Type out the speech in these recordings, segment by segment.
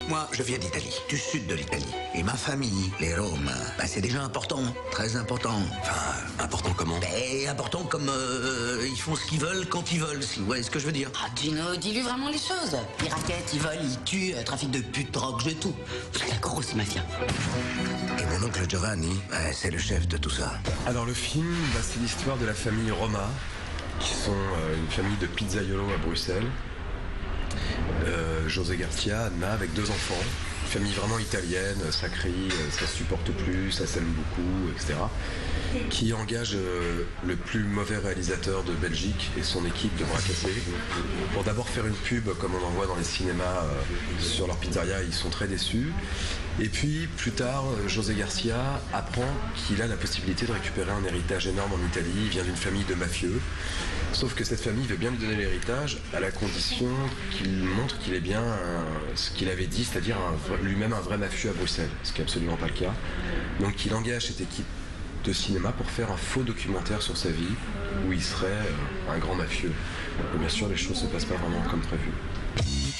Moi, je viens d'Italie, du sud de l'Italie. Et ma famille, les Romains, c'est déjà important, très important. Enfin, important comment? Important comme ils font ce qu'ils veulent quand ils veulent, si vous voyez ce que je veux dire. Ah, Gino, dis-lui vraiment les choses. Ils raquettent, ils volent, ils tuent, trafic de putes, drogue, de tout. C'est la grosse mafia. Et mon oncle Giovanni, c'est le chef de tout ça. Alors le film, c'est l'histoire de la famille Roma, qui sont une famille de pizzaiolo à Bruxelles. José Garcia, Anna, avec 2 enfants. Une famille vraiment italienne, ça crie, ça se supporte plus, ça s'aime beaucoup, etc. Qui engage le plus mauvais réalisateur de Belgique et son équipe de bras cassés pour d'abord faire une pub comme on en voit dans les cinémas sur leur pizzeria. Ils sont très déçus. Et puis plus tard, José Garcia apprend qu'il a la possibilité de récupérer un héritage énorme en Italie. Il vient d'une famille de mafieux. Sauf que cette famille veut bien lui donner l'héritage à la condition qu'il montre qu'il est bien ce qu'il avait dit, c'est-à-dire lui-même un vrai mafieux à Bruxelles, ce qui n'est absolument pas le cas. Donc il engage cette équipe de cinéma pour faire un faux documentaire sur sa vie où il serait un grand mafieux. Et bien sûr, les choses ne se passent pas vraiment comme prévu.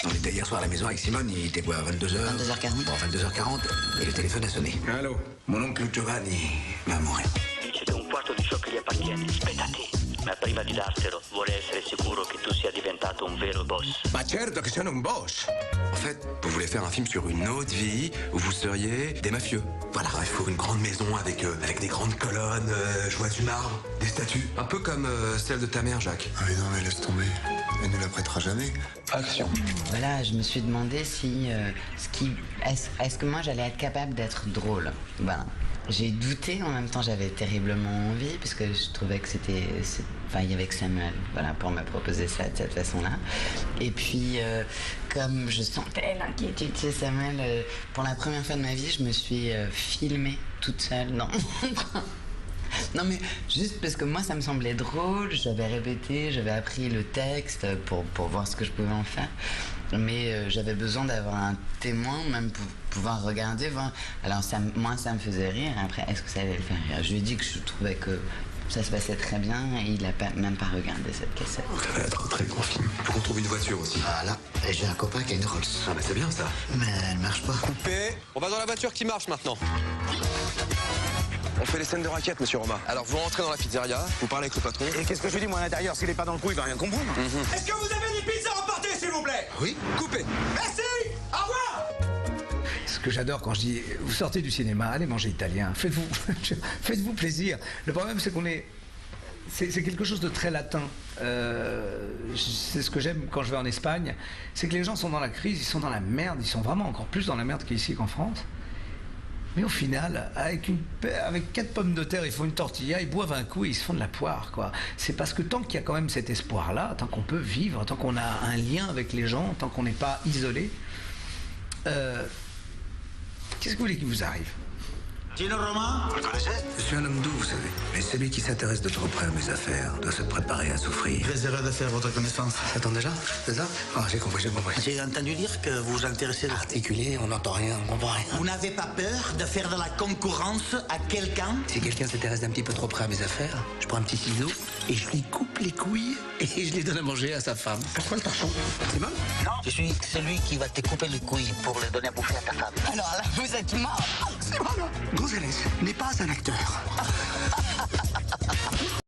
On était hier soir à la maison avec Simone, il était quoi, 22h 22h40. Bon, 22h40, et le téléphone a sonné. Allô? Mon oncle Giovanni va mourir. Siete un quarto di ciò che gli appartiene, spettate. Ma prima di dartelo, vorrei essere sicuro che tu sia diventato un vero boss. Ma certo che sono un boss. En fait, vous voulez faire un film sur une autre vie où vous seriez des mafieux. Voilà, il faut une grande maison avec des grandes colonnes, je vois du marbre, des statues. Un peu comme celle de ta mère, Jacques. Ah mais non, mais laisse tomber. Elle ne la prêtera jamais. Action. Voilà, je me suis demandé si est-ce que moi j'allais être capable d'être drôle. Voilà. J'ai douté, en même temps j'avais terriblement envie parce que je trouvais que il y avait que Samuel, voilà, pour me proposer ça de cette façon-là. Et puis comme je sentais l'inquiétude chez Samuel, pour la première fois de ma vie, je me suis filmée toute seule dans mon train. Non mais juste parce que moi ça me semblait drôle, j'avais répété, j'avais appris le texte pour voir ce que je pouvais en faire. Mais j'avais besoin d'avoir un témoin, même pour pouvoir regarder, voir. Alors moi ça me faisait rire, après est-ce que ça allait le faire rire? Je lui ai dit que je trouvais que ça se passait très bien et il n'a même pas regardé cette cassette. Ça va être un très gros film. Faut qu'on trouve une voiture aussi. Voilà, et j'ai un copain qui a une Rolls. Ah bah c'est bien ça. Mais elle marche pas. Coupé. On va dans la voiture qui marche maintenant. On fait les scènes de raquettes, monsieur Roma. Alors vous rentrez dans la pizzeria, vous parlez avec le patron. Et qu'est-ce que je lui dis, moi, à l'intérieur? S'il est pas dans le coup, il va rien comprendre. Est-ce que vous avez des pizzas emportées, s'il vous plaît? Oui. Coupé. Merci. Au revoir. Ce que j'adore quand je dis, vous sortez du cinéma, allez manger italien, faites-vous plaisir. Le problème, c'est c'est quelque chose de très latin. C'est ce que j'aime quand je vais en Espagne, c'est que les gens sont dans la crise, ils sont dans la merde, ils sont vraiment encore plus dans la merde qu'ici qu'en France. Mais au final, avec 4 pommes de terre, ils font une tortilla, ils boivent un coup et ils se font de la poire, quoi. C'est parce que tant qu'il y a quand même cet espoir-là, tant qu'on peut vivre, tant qu'on a un lien avec les gens, tant qu'on n'est pas isolé, qu'est-ce que vous voulez qu'il vous arrive? Gino Roma? Vous le connaissez? Je suis un homme doux, vous savez. Mais celui qui s'intéresse de trop près à mes affaires doit se préparer à souffrir. Très heureux de faire votre connaissance. Attends déjà, c'est ça? Ah, j'ai compris. J'ai entendu dire que vous vous intéressez... Articulé, on n'entend rien, on comprend rien. Vous n'avez pas peur de faire de la concurrence à quelqu'un? Si quelqu'un s'intéresse d'un petit peu trop près à mes affaires, je prends un petit ciseau et je lui coupe les couilles et je les donne à manger à sa femme. Pourquoi le torchon? C'est bon? Non, je suis celui qui va te couper les couilles pour les donner à bouffer à ta femme. Alors là, vous êtes mort. C'est bon, Gonzalez n'est pas un acteur.